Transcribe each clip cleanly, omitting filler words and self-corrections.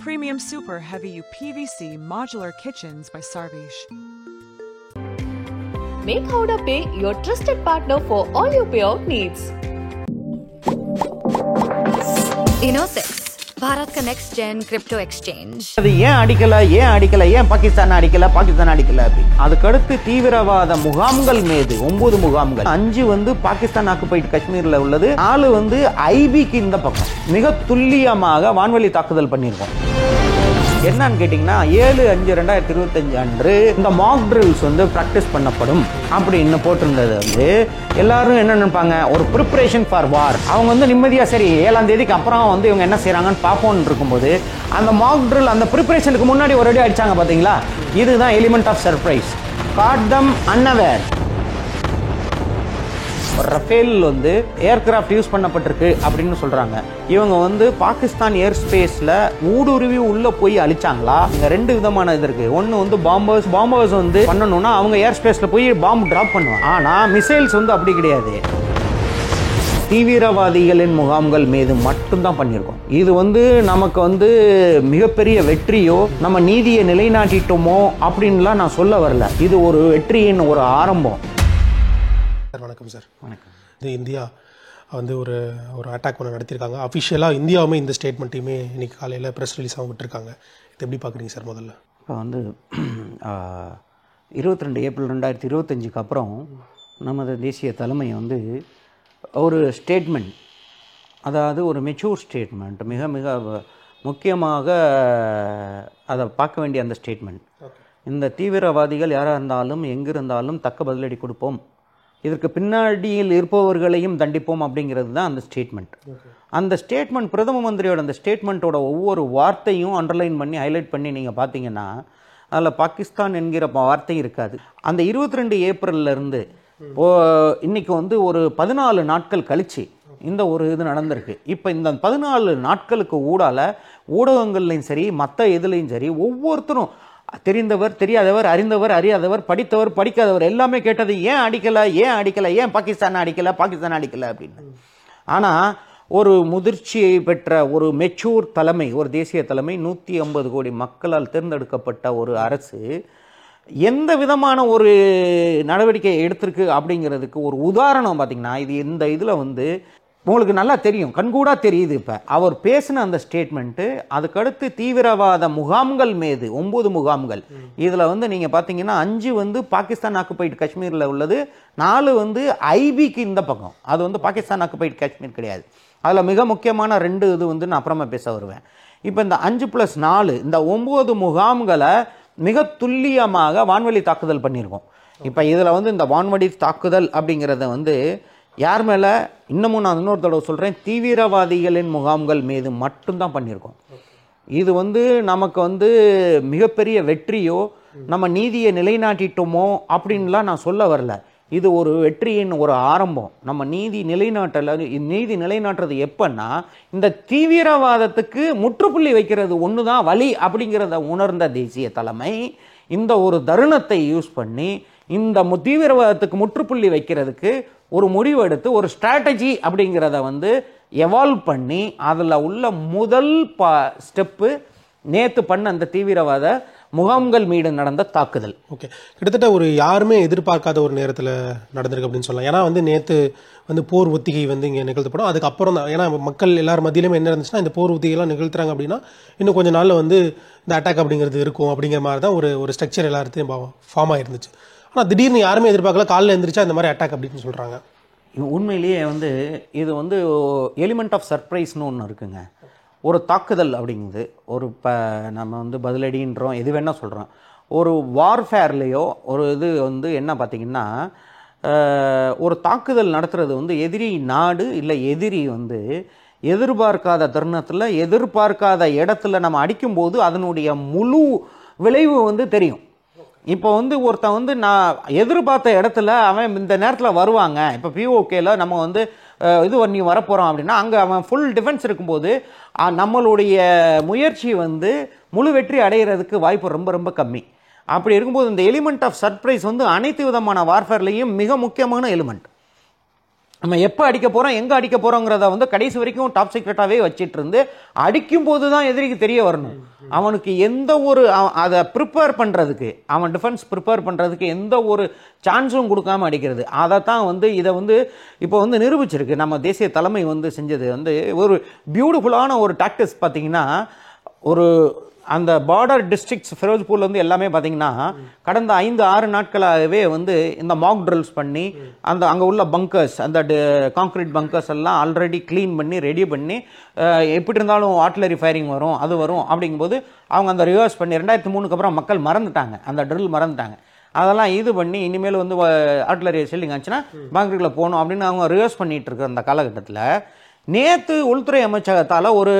Premium Super Heavy PVC Modular Kitchens by Sarvesh. Make Howrah Pay your trusted partner for all your payout needs. InnoSix, Bharat ka next gen crypto exchange. அது ஏன் அடிக்கல ஏன் பாகிஸ்தான் அடிக்கல அப்படி. அதுக்கடுத்து தீவிரவாத முகாம்கள் மீது 9 முகாம்கள், 5 வந்து பாகிஸ்தான் ஆக்குபைடு காஷ்மீர்ல உள்ளது, 4 வந்து ஐபிக்கு இந்த பக்கம் மிக துல்லியமாக வான்வெளி தாக்குதல் பண்ணியிருக்கோம். என்னன்னு கேட்டீங்கன்னா 7/5/2025 அன்று இந்த மாக் ட்ரில்ஸ் வந்து பிராக்டிஸ் பண்ணப்படும் அப்படின்னு போட்டிருந்தது வந்து எல்லாரும் என்ன நினைப்பாங்க, ஒரு ப்ரிப்பரேஷன் ஃபார் வார். அவங்க வந்து நிம்மதியா சரி 7ஆம் தேதிக்கு அப்புறம் வந்து இவங்க என்ன செய்யறாங்கன்னு பார்ப்போம்னு இருக்கும்போது அந்த மாக் ட்ரில் அந்த ப்ரிப்பரேஷனுக்கு முன்னாடி ஒரு அடி அடிச்சாங்க பாத்தீங்களா. இதுதான் element of surprise. Caught them unaware. Rafale வந்து ஏர்கிராஃப்ட் யூஸ் பண்ணப்பட்டிருக்கு அப்படின்னு சொல்றாங்க. இவங்க வந்து பாகிஸ்தான் ஏர் ஸ்பேஸ்ல ஊடுருவி உள்ள போய் அழிச்சாங்களா? இங்க 2 விதமான இது இருக்கு. ஒன்னு வந்து பாம்பர்ஸ் வந்து பண்ணணும்னா அவங்க ஏர் ஸ்பேஸ்ல போய் பாம்பு டிராப் பண்ணுவாங்க. ஆனா மிசைல்ஸ் வந்து அப்படி கிடையாது. தீவிரவாதிகளின் முகாம்கள் மீது மட்டும்தான் பண்ணியிருக்கோம். இது வந்து நமக்கு வந்து மிகப்பெரிய வெற்றியோ நம்ம நீதியை நிலைநாட்டிட்டோமோ அப்படின்லாம் நான் சொல்ல வரல. இது ஒரு வெற்றியின் ஒரு ஆரம்பம். வணக்கம் சார். வணக்கம். இது இந்தியா வந்து ஒரு அட்டாக் ஒன்று நடத்தியிருக்காங்க. அஃபிஷியலாக இந்தியாவுமே இந்த ஸ்டேட்மெண்ட்டையுமே இன்னைக்கு காலையில் ப்ரெஸ் ரிலீஸாகவும் விட்டுருக்காங்க. இது எப்படி பார்க்குறீங்க சார்? முதல்ல இப்போ வந்து 22 ஏப்ரல் 2025 அப்புறம் நமது தேசிய தலைமை வந்து ஒரு ஸ்டேட்மெண்ட், அதாவது ஒரு மெச்சூர் ஸ்டேட்மெண்ட், மிக மிக முக்கியமாக அதை பார்க்க வேண்டிய அந்த ஸ்டேட்மெண்ட், இந்த தீவிரவாதிகள் யாராக இருந்தாலும் எங்கிருந்தாலும் தக்க பதிலடி கொடுப்போம், இதற்கு பின்னாடியில் இருப்பவர்களையும் தண்டிப்போம் அப்படிங்கிறது தான் அந்த ஸ்டேட்மெண்ட். அந்த ஸ்டேட்மெண்ட் பிரதம மந்திரியோட அந்த ஸ்டேட்மெண்ட்டோட ஒவ்வொரு வார்த்தையும் அண்டர்லைன் பண்ணி ஹைலைட் பண்ணி நீங்கள் பார்த்தீங்கன்னா அதில் பாகிஸ்தான் என்கிற வார்த்தை இருக்காது. அந்த 22 ஏப்ரல்ல இருந்து இன்னைக்கு வந்து ஒரு 14 நாட்கள் கழிச்சு இந்த ஒரு இது நடந்திருக்கு. இப்போ இந்த 14 நாட்களுக்கு ஊடகங்கள்லையும் சரி மற்ற இதுலையும் சரி ஒவ்வொருத்தரும் தெரிந்தவர் தெரியாதவர், அறிந்தவர் அறியாதவர், படித்தவர் படிக்காதவர் எல்லாமே கேட்டது ஏன் அடிக்கல ஏன் பாகிஸ்தான் அடிக்கல அப்படின்னு. ஆனா ஒரு முதிர்ச்சியை பெற்ற ஒரு மெச்சூர் தலைமை, ஒரு தேசிய தலைமை, 150 கோடி மக்களால் தேர்ந்தெடுக்கப்பட்ட ஒரு அரசு எந்த விதமான ஒரு நடவடிக்கை எடுத்திருக்கு அப்படிங்கிறதுக்கு ஒரு உதாரணம் பார்த்தீங்கன்னா இது இந்த இதில் வந்து உங்களுக்கு நல்லா தெரியும், கண்கூடா தெரியுது. இப்போ அவர் பேசின அந்த ஸ்டேட்மெண்ட்டு, அதுக்கடுத்து தீவிரவாத முகாம்கள் மீது 9 முகாம்கள், இதில் வந்து நீங்கள் பார்த்தீங்கன்னா 5 வந்து பாகிஸ்தான் ஆக்குபைடு காஷ்மீரில் உள்ளது, 4 வந்து ஐபிக்கு இந்த பக்கம், அது வந்து பாகிஸ்தான் ஆக்குபைடு காஷ்மீர் கிடையாது. அதில் மிக முக்கியமான 2 இது வந்து நான் அப்புறமா பேச வருவேன். இப்போ இந்த 5+4 இந்த 9 முகாம்களை மிக துல்லியமாக வான்வெளி தாக்குதல் பண்ணியிருக்கோம். இப்போ இதில் வந்து இந்த வான்வெளி தாக்குதல் அப்படிங்கிறத வந்து யார் மேலே, இன்னமும் நான் இன்னொரு தடவை சொல்கிறேன், தீவிரவாதிகளின் முகாம்கள் மீது மட்டும்தான் பண்ணியிருக்கோம். இது வந்து நமக்கு வந்து மிகப்பெரிய வெற்றியோ நம்ம நீதியை நிலைநாட்டிட்டோமோ அப்படின்லாம் நான் சொல்ல வரல. இது ஒரு வெற்றியின் ஒரு ஆரம்பம். நம்ம நீதி நிலைநாட்டுறது எப்பன்னா இந்த தீவிரவாதத்துக்கு முற்றுப்புள்ளி வைக்கிறது ஒன்று தான் வழி அப்படிங்கிறத உணர்ந்த தேசிய தலைமை இந்த ஒரு தருணத்தை யூஸ் பண்ணி இந்த தீவிரவாதத்துக்கு முற்றுப்புள்ளி வைக்கிறதுக்கு ஒரு முடிவு எடுத்து ஒரு ஸ்ட்ராட்டஜி அப்படிங்கிறத வந்து எவால்வ் பண்ணி அதில் உள்ள முதல் ஸ்டெப்பு நேற்று பண்ண அந்த தீவிரவாத முகாம்கள் மீது நடந்த தாக்குதல். ஓகே, கிட்டத்தட்ட ஒரு யாருமே எதிர்பார்க்காத ஒரு நேரத்தில் நடந்திருக்கு அப்படின்னு சொல்லலாம். ஏன்னா வந்து நேற்று வந்து போர் ஒத்திகை வந்து இங்கே நிகழ்த்தப்படும். அதுக்கப்புறம் தான், ஏன்னா மக்கள் எல்லார் மத்தியிலுமே என்ன இருந்துச்சுன்னா இந்த போர் ஒத்திகைலாம் நிகழ்த்துறாங்க அப்படின்னா இன்னும் கொஞ்சம் நாளில் வந்து இந்த அட்டாக் அப்படிங்கிறது இருக்கும் அப்படிங்கிற மாதிரி தான் ஒரு ஸ்ட்ரக்சர் எல்லாத்தையும் ஃபார்ம் ஆகிருந்துச்சு. ஆனால் திடீர்னு யாருமே எதிர்பார்க்கல, காலையில் எழுந்திரிச்சா இந்த மாதிரி அட்டாக் அப்படின்னு சொல்கிறாங்க. உண்மையிலேயே வந்து இது வந்து எலிமெண்ட் ஆஃப் சர்ப்ரைஸ்னு ஒன்று இருக்குங்க. ஒரு தாக்குதல் அப்படிங்குது, ஒரு நம்ம வந்து பதிலடின்றோம், எது வேணால் சொல்கிறோம். ஒரு வார்ஃபேர்லேயோ ஒரு இது வந்து என்ன பார்த்திங்கன்னா, ஒரு தாக்குதல் நடத்துறது வந்து எதிரி நாடு இல்லை எதிரி வந்து எதிர்பார்க்காத தருணத்தில் எதிர்பார்க்காத இடத்துல நம்ம அடிக்கும்போது அதனுடைய முழு விளைவு வந்து தெரியும். இப்போ வந்து ஒருத்தன் வந்து நான் எதிர்பார்த்த இடத்துல அவன் இந்த நேரத்தில் வருவாங்க, இப்போ பிஓகேல நம்ம வந்து இது பண்ணி வரப்போகிறோம் அப்படின்னா அங்கே அவன் ஃபுல் டிஃபென்ஸ் இருக்கும்போது நம்மளுடைய முயற்சி வந்து முழு வெற்றி அடைகிறதுக்கு வாய்ப்பு ரொம்ப ரொம்ப கம்மி. அப்படி இருக்கும்போது இந்த எலிமெண்ட் ஆஃப் சர்ப்ரைஸ் வந்து அனைத்து விதமான வார்ஃபேர்லேயும் மிக முக்கியமான எலிமெண்ட். நம்ம எப்போ அடிக்க போகிறோம், எங்கே அடிக்க போகிறோங்கிறத வந்து கடைசி வரைக்கும் டாப் சீக்ரெட்டாகவே வச்சிட்டு இருந்து அடிக்கும் போது தான் எதிரிக்கு தெரிய வரணும். அவனுக்கு எந்த ஒரு அதை ப்ரிப்பேர் பண்ணுறதுக்கு, அவன் டிஃபென்ஸ் ப்ரிப்பேர் பண்ணுறதுக்கு எந்த ஒரு சான்ஸும் கொடுக்காம அடிக்கிறது. அதை தான் வந்து இதை வந்து இப்போ வந்து நிரூபிச்சிருக்கு. நம்ம தேசிய தலைமை வந்து செஞ்சது வந்து ஒரு பியூட்டிஃபுல்லான ஒரு டாக்டிக்ஸ். பார்த்தீங்கன்னா ஒரு அந்த பார்டர் டிஸ்ட்ரிக்ட்ஸ் ஃபிரோஸ்பூர்லேருந்து எல்லாமே பார்த்தீங்கன்னா கடந்த 5-6 நாட்களாகவே வந்து இந்த மாக் ட்ரில்ஸ் பண்ணி அந்த அங்கே உள்ள பங்கர்ஸ், அந்த கான்க்ரீட் பங்கர்ஸ் எல்லாம் ஆல்ரெடி க்ளீன் பண்ணி ரெடி பண்ணி, எப்படி இருந்தாலும் ஆர்ட்டிலரி ஃபயரிங் வரும், அது வரும் அப்படிங்கும்போது அவங்க அந்த ரிவர்ஸ் பண்ணி 2003க்கு அப்புறம் மக்கள் மறந்துட்டாங்க, அந்த ட்ரில் மறந்துட்டாங்க. அதெல்லாம் இது பண்ணி இனிமேல் வந்து ஆர்ட்டிலரி ஷெல்லிங் ஆச்சுன்னா பங்கருக்குள்ள போகணும் அப்படின்னு அவங்க ரிவர்ஸ் பண்ணிட்டு இருக்கிற அந்த காலகட்டத்தில் நேற்று உள்துறை அமைச்சகத்தால் ஒரு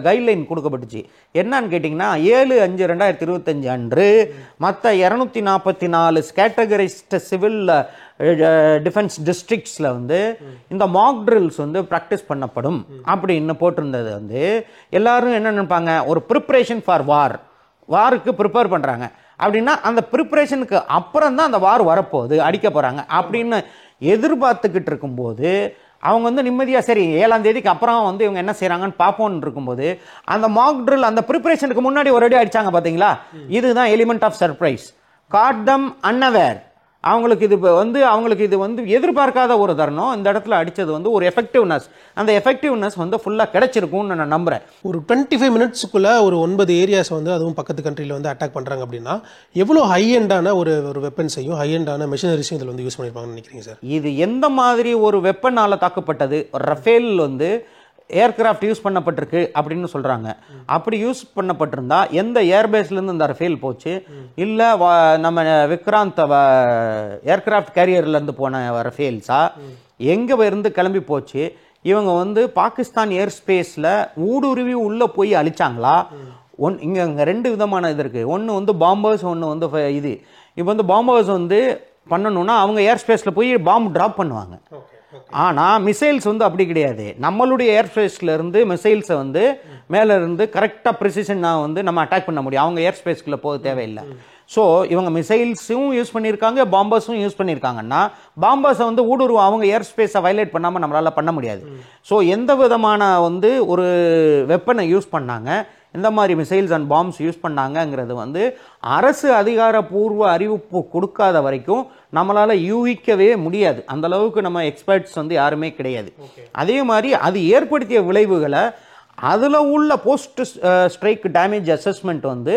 கைட்லைன் கொடுக்கப்பட்டுச்சு. என்னன்னு கேட்டிங்கன்னா 7/5/2025 அன்று மற்ற 244 கேட்டகரைஸ்டு சிவில் டிஃபென்ஸ் டிஸ்ட்ரிக்ட்ஸில் வந்து இந்த மாக் ட்ரில்ஸ் வந்து ப்ராக்டிஸ் பண்ணப்படும் அப்படின்னு போட்டிருந்தது. வந்து எல்லாரும் என்ன நினைப்பாங்க, ஒரு ப்ரிப்பரேஷன் ஃபார் வாருக்கு ப்ரிப்பேர் பண்ணுறாங்க அப்படின்னா அந்த ப்ரிப்பரேஷனுக்கு அப்புறம் தான் அந்த வார் வரப்போகுது, அடிக்க போகிறாங்க அப்படின்னு எதிர்பார்த்துக்கிட்டு இருக்கும்போது அவங்க வந்து நிம்மதியாக சரி 7ஆம் தேதிக்கு அப்புறம் வந்து இவங்க என்ன செய்கிறாங்கன்னு பார்ப்போன்னு இருக்கும்போது அந்த மாக் ட்ரில் அந்த ப்ரிப்பரேஷனுக்கு முன்னாடி ஒரு அடி அடிச்சாங்க. பார்த்தீங்களா, இதுதான் element of surprise. Caught them unaware. அவங்களுக்கு இது வந்து எதிர்பார்க்காத ஒரு தருணம். இந்த இடத்துல அடிச்சது வந்து ஒரு எஃபெக்டிவ்னஸ், அந்த எஃபெக்டிவ்னஸ் வந்து ஃபுல்லாக கிடைச்சிருக்கும்னு நான் நம்புறேன். ஒரு 25 மினிட்ஸுக்குள்ள ஒரு 9 ஏரியாஸ் வந்து அதுவும் பக்கத்து கண்ட்ரியில் வந்து அட்டாக் பண்ணுறாங்க அப்படின்னா எவ்வளோ ஹை எண்டான ஒரு வெப்பன்ஸையும் ஹை எண்டான மெஷினரிஸையும் இதில் வந்து யூஸ் பண்ணியிருப்பாங்கன்னு நினைக்கிறீங்க சார்? இது எந்த மாதிரி ஒரு வெப்பனால் தாக்கப்பட்டது? ரஃபேல் வந்து ஏர்கிராஃப்ட் யூஸ் பண்ணப்பட்டிருக்கு அப்படின்னு சொல்கிறாங்க. அப்படி யூஸ் பண்ணப்பட்டிருந்தா எந்த ஏர்பேஸ்லேருந்து இந்த ரஃபேல் போச்சு, இல்லை நம்ம விக்ராந்த் ஏர்கிராஃப்ட் கேரியர்லேருந்து போன ரஃபேல்ஸா, எங்கே இருந்து கிளம்பி போச்சு, இவங்க வந்து பாகிஸ்தான் ஏர் ஸ்பேஸில் ஊடுருவி உள்ளே போய் அழிச்சாங்களா? இங்கே 2 விதமான இது இருக்குது. ஒன்று வந்து பாம்பர்ஸ், ஒன்று வந்து இது. இப்போ வந்து பாம்பர்ஸ் வந்து பண்ணணும்னா அவங்க ஏர் ஸ்பேஸில் போய் பாம்பு ட்ராப் பண்ணுவாங்க. ஆனால் மிசைல்ஸ் வந்து அப்படி கிடையாது. நம்மளுடைய ஏர்ஸ்பேஸ்ல இருந்து மிசைல்ஸை வந்து மேலே இருந்து கரெக்டாக ப்ரிசிஷனாக வந்து நம்ம அட்டாக் பண்ண முடியும். அவங்க ஏர் ஸ்பேஸ்க்குள்ளே போக தேவையில்லை. ஸோ இவங்க மிசைல்ஸும் யூஸ் பண்ணியிருக்காங்க, பாம்பர்ஸும் யூஸ் பண்ணியிருக்காங்கன்னா பாம்பர்ஸை வந்து ஊடுருவ அவங்க ஏர் ஸ்பேஸை வயலேட் பண்ணாமல் நம்மளால் பண்ண முடியாது. ஸோ எந்த விதமான வந்து ஒரு வெப்பனை யூஸ் பண்ணாங்க, இந்த மாதிரி மிசைல்ஸ் அண்ட் பாம்ஸ் யூஸ் பண்ணாங்கங்கிறது வந்து அரசு அதிகாரப்பூர்வ அறிவிப்பு கொடுக்காத வரைக்கும் நம்மளால் யூகிக்கவே முடியாது. அந்த அளவுக்கு நம்ம எக்ஸ்பர்ட்ஸ் வந்து யாருமே கிடையாது. அதே மாதிரி அது ஏற்படுத்திய விளைவுகளை அதில் உள்ள போஸ்ட் ஸ்ட்ரைக் டேமேஜ் அசஸ்மெண்ட் வந்து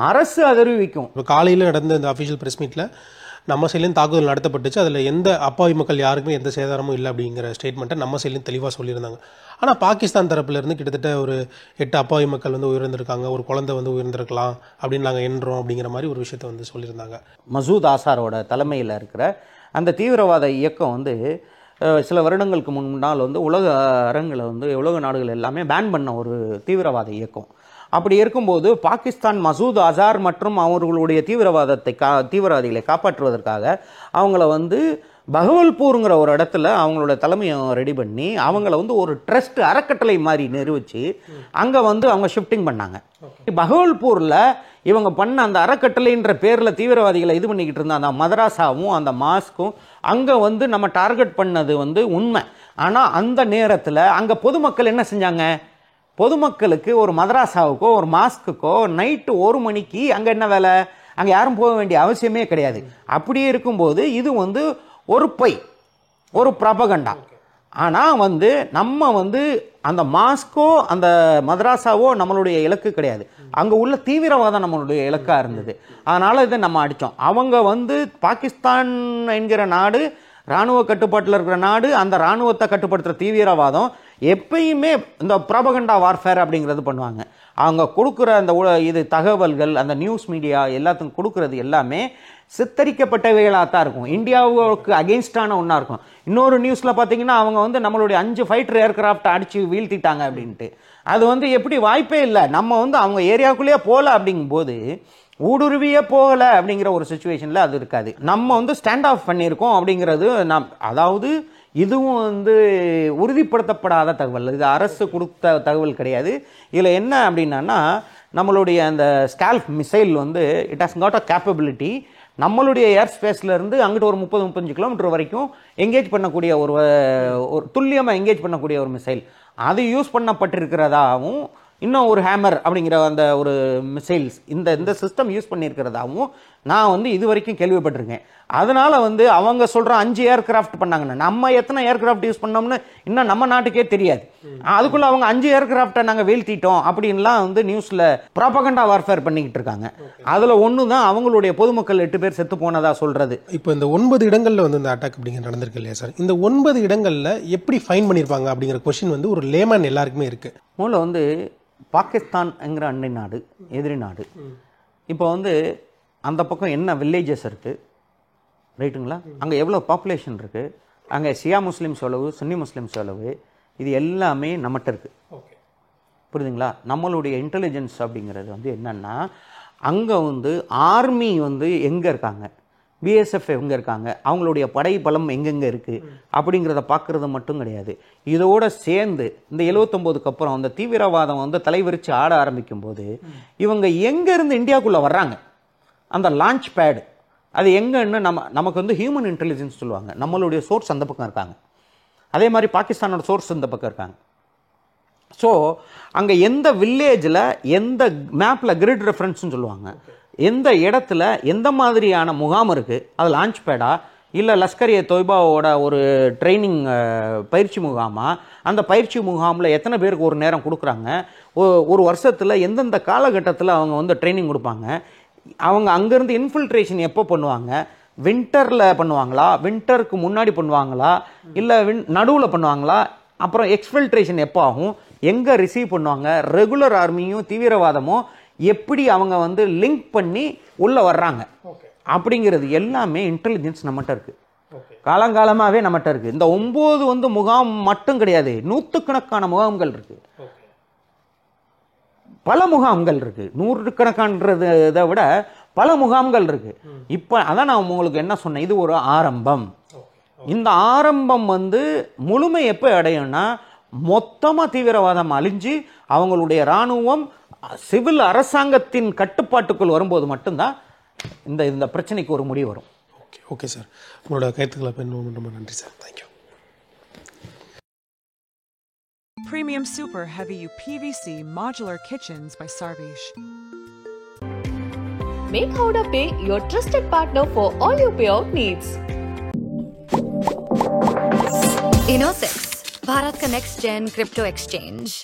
அரசு அறிவிக்கும். காலையில் நடந்த இந்த அஃபிஷியல் ப்ரெஸ் மீட்டில் நம்ம சைட்லேயும் தாக்குதல் நடத்தப்பட்டுச்சு, அதில் எந்த அப்பாவி மக்கள் யாருக்குமே எந்த சேதாரமும் இல்லை அப்படிங்கிற ஸ்டேட்மெண்ட்டை நம்ம சைட்லேயும் தெளிவாக சொல்லியிருந்தாங்க. ஆனால் பாகிஸ்தான் தரப்புலேருந்து கிட்டத்தட்ட ஒரு 8 அப்பாவி மக்கள் வந்து உயிரிழந்திருக்காங்க, ஒரு குழந்தை வந்து உயிரிழந்திருக்கலாம் அப்படின்னு நாங்கள் எண்ணுறோம் அப்படிங்கிற மாதிரி ஒரு விஷயத்தை வந்து சொல்லியிருந்தாங்க. மசூத் ஆசாரோட தலைமையில் இருக்கிற அந்த தீவிரவாத இயக்கம் வந்து சில வருடங்களுக்கு முன்னால் வந்து உலக அரங்கில் வந்து உலக நாடுகள் எல்லாமே பேன் பண்ண ஒரு தீவிரவாத இயக்கம். அப்படி இருக்கும்போது பாகிஸ்தான் மசூத் அசார் மற்றும் அவர்களுடைய தீவிரவாதிகளை காப்பாற்றுவதற்காக அவங்கள வந்து பகவல்பூருங்கிற ஒரு இடத்துல அவங்களோட தலைமையை ரெடி பண்ணி அவங்கள வந்து ஒரு ட்ரஸ்ட் அறக்கட்டளை மாதிரி நிறுவிச்சு அங்கே வந்து அவங்க ஷிஃப்டிங் பண்ணாங்க. பகவல்பூரில் இவங்க பண்ண அந்த அறக்கட்டளைன்ற பேரில் தீவிரவாதிகளை இது பண்ணிக்கிட்டு இருந்த அந்த மதராசாவும் அந்த மாஸ்க்கும் அங்கே வந்து நம்ம டார்கெட் பண்ணது வந்து உண்மை. ஆனால் அந்த நேரத்தில் அங்கே பொதுமக்கள் என்ன செஞ்சாங்க, பொதுமக்களுக்கு ஒரு மதராசாவுக்கோ ஒரு மாஸ்க்குக்கோ நைட்டு 1 மணிக்கு அங்கே என்ன வேலை, அங்கே யாரும் போக வேண்டிய அவசியமே கிடையாது. அப்படியே இருக்கும்போது இது வந்து ஒரு ஒரு ப்ராபகண்டா. ஆனால் வந்து நம்ம வந்து அந்த மாஸ்கோ அந்த மதராசாவோ நம்மளுடைய இலக்கு கிடையாது, அங்கே உள்ள தீவிரவாதம் நம்மளுடைய இலக்காக இருந்தது. அதனால் இதை நம்ம அடித்தோம். அவங்க வந்து பாகிஸ்தான் என்கிற நாடு இராணுவ கட்டுப்பாட்டில் இருக்கிற நாடு, அந்த இராணுவத்தை கட்டுப்படுத்துகிற தீவிரவாதம் எப்பயுமே இந்த ப்ராபகண்டா வார்ஃபேர் அப்படிங்கிறது பண்ணுவாங்க. அவங்க கொடுக்குற அந்த இது தகவல்கள் அந்த நியூஸ் மீடியா எல்லாத்துக்கும் கொடுக்குறது எல்லாமே சித்தரிக்கப்பட்டவைகளாக தான் இருக்கும், இந்தியாவுக்கு அகெயின்ஸ்டான ஒன்றா இருக்கும். இன்னொரு நியூஸில் பார்த்தீங்கன்னா அவங்க வந்து நம்மளுடைய 5 ஃபைட்டர் ஏர்கிராஃப்ட் அடித்து வீழ்த்திட்டாங்க அப்படின்ட்டு. அது வந்து எப்படி வாய்ப்பே இல்லை. நம்ம வந்து அவங்க ஏரியாவுக்குள்ளேயே போகல அப்படிங்கும்போது ஊடுருவியே போகலை அப்படிங்கிற ஒரு சுச்சுவேஷனில் அது இருக்காது. நம்ம வந்து ஸ்டாண்ட் ஆஃப் பண்ணியிருக்கோம் அப்படிங்கிறது அதாவது இதுவும் வந்து உறுதிப்படுத்தப்படாத தகவல், இது அரசு கொடுத்த தகவல் கிடையாது. இதில் என்ன அப்படின்னா நம்மளுடைய அந்த ஸ்கால்ப் மிசைல் வந்து it has got a capability நம்மளுடைய ஏர் ஸ்பேஸ்லேருந்து அங்கிட்டு ஒரு 30-35 கிலோமீட்டர் வரைக்கும் எங்கேஜ் பண்ணக்கூடிய ஒரு துல்லியமாக எங்கேஜ் பண்ணக்கூடிய ஒரு மிசைல் அது யூஸ் பண்ணப்பட்டிருக்கிறதாகவும் இன்னும் ஒரு ஹேமர் அப்படிங்கிற அந்த ஒரு மிசைல்ஸ் இந்த சிஸ்டம் யூஸ் பண்ணியிருக்கிறதாகவும் நான் வந்து இது வரைக்கும் கேள்விப்பட்டிருக்கேன். அதனால் வந்து அவங்க சொல்கிற 5 ஏர்கிராஃப்ட் பண்ணாங்கன்னு நம்ம எத்தனை ஏர்கிராஃப்ட் யூஸ் பண்ணோம்னு இன்னும் நம்ம நாட்டுக்கே தெரியாது. அதுக்குள்ளே அவங்க 5 ஏர்கிராஃப்டை நாங்கள் வீழ்த்திட்டோம் அப்படின்லாம் வந்து நியூஸில் ப்ராபகண்டா வார்ஃபேர் பண்ணிக்கிட்டு இருக்காங்க. அதில் ஒன்று தான் அவங்களுடைய பொதுமக்கள் 8 பேர் செத்து போனதா சொல்கிறது. இப்போ இந்த 9 இடங்களில் வந்து இந்த அட்டாக் அப்படிங்கிற நடந்திருக்கு இல்லையா சார், இந்த 9 இடங்களில் எப்படி ஃபைன் பண்ணியிருப்பாங்க அப்படிங்கிற கொஸ்டின் வந்து ஒரு லேமேன் எல்லாருக்குமே இருக்குது. முதல்ல வந்து பாகிஸ்தான்ங்கிற அண்டை நாடு, எதிரி நாடு. இப்போ வந்து அந்த பக்கம் என்ன வில்லேஜஸ் இருக்குது ரைட்டுங்களா, அங்கே எவ்வளோ பாப்புலேஷன் இருக்குது, அங்கே ஷியா முஸ்லீம்ஸ் எவ்வளவு, சுன்னி முஸ்லீம்ஸ் எவ்வளவு, இது எல்லாமே நம்மகிட்ட இருக்குது. புரியுதுங்களா? நம்மளுடைய இன்டெலிஜென்ஸ் அப்படிங்கிறது வந்து என்னென்னா அங்கே வந்து ஆர்மி வந்து எங்கே இருக்காங்க, பிஎஸ்எஃப் எங்கே இருக்காங்க, அவங்களுடைய படை பலம் எங்கெங்கே இருக்குது அப்படிங்கிறத பார்க்குறது மட்டும் கிடையாது. இதோடு சேர்ந்து இந்த 79க்கு அப்புறம் அந்த தீவிரவாதம் வந்து தலைவிரித்து ஆட ஆரம்பிக்கும் போது இவங்க எங்கேருந்து இந்தியாவுக்குள்ளே வர்றாங்க, அந்த லான்ச் பேடு அது எங்கன்னு நமக்கு வந்து ஹியூமன் இன்டெலிஜென்ஸ் சொல்லுவாங்க. நம்மளுடைய சோர்ஸ் அந்த பக்கம் இருக்காங்க, அதே மாதிரி பாகிஸ்தானோட சோர்ஸ் இந்த பக்கம் இருக்காங்க. ஸோ அங்கே எந்த வில்லேஜில் எந்த மேப்பில் கிரிட் ரெஃபரன்ஸ்னு சொல்லுவாங்க, எந்த இடத்துல எந்த மாதிரியான முகாம் இருக்குது, அது லான்ச் பேடா இல்லை லஷ்கர்-இ தொய்பாவோட ஒரு ட்ரைனிங் பயிற்சி முகாமா, அந்த பயிற்சி முகாமில் எத்தனை பேருக்கு ஒரு நேரம் கொடுக்குறாங்க, ஒரு வருஷத்தில் எந்தெந்த காலகட்டத்தில் அவங்க வந்து ட்ரைனிங் கொடுப்பாங்க, அவங்க அங்கேருந்து இன்ஃபில்ட்ரேஷன் எப்போ பண்ணுவாங்க, வின்டரில் பண்ணுவாங்களா, வின்டருக்கு முன்னாடி பண்ணுவாங்களா, இல்லை நடுவில் பண்ணுவாங்களா, அப்புறம் எக்ஸ்ஃபில்ட்ரேஷன் எப்போ ஆகும், எங்கே ரிசீவ் பண்ணுவாங்க, ரெகுலர் ஆர்மியும் தீவிரவாதமும் எப்படி அவங்க வந்து லிங்க் பண்ணி உள்ளே வர்றாங்க அப்படிங்கிறது எல்லாமே இன்டெலிஜென்ஸ் நம்மகிட்ட இருக்குது, காலங்காலமாகவே நம்மகிட்ட இருக்குது. இந்த 9 வந்து முகாம் மட்டும் கிடையாது, நூற்றுக்கணக்கான முகாம்கள் இருக்குது, பல முகாம்கள் இருக்குது, 100கணக்கானதை விட பல முகாம்கள் இருக்குது. இப்போ அதான் நான் உங்களுக்கு என்ன சொன்னேன், இது ஒரு ஆரம்பம். இந்த ஆரம்பம் வந்து முழுமை எப்போ அடையும்னா மொத்தமாக தீவிரவாதம் அழிஞ்சு அவங்களுடைய இராணுவம் சிவில் அரசாங்கத்தின் கட்டுப்பாட்டுக்குள் வரும்போது மட்டும்தான் இந்த பிரச்சனைக்கு ஒரு முடிவு வரும். ஓகே சார், உங்களோட கருத்துக்களை ரொம்ப நன்றி sir. Thank you. Premium Super Heavy PVC Modular Kitchens by Sarvesh. Make Howrah Pay your trusted partner for all your payout needs. InnoSix, Bharat ka next gen crypto exchange.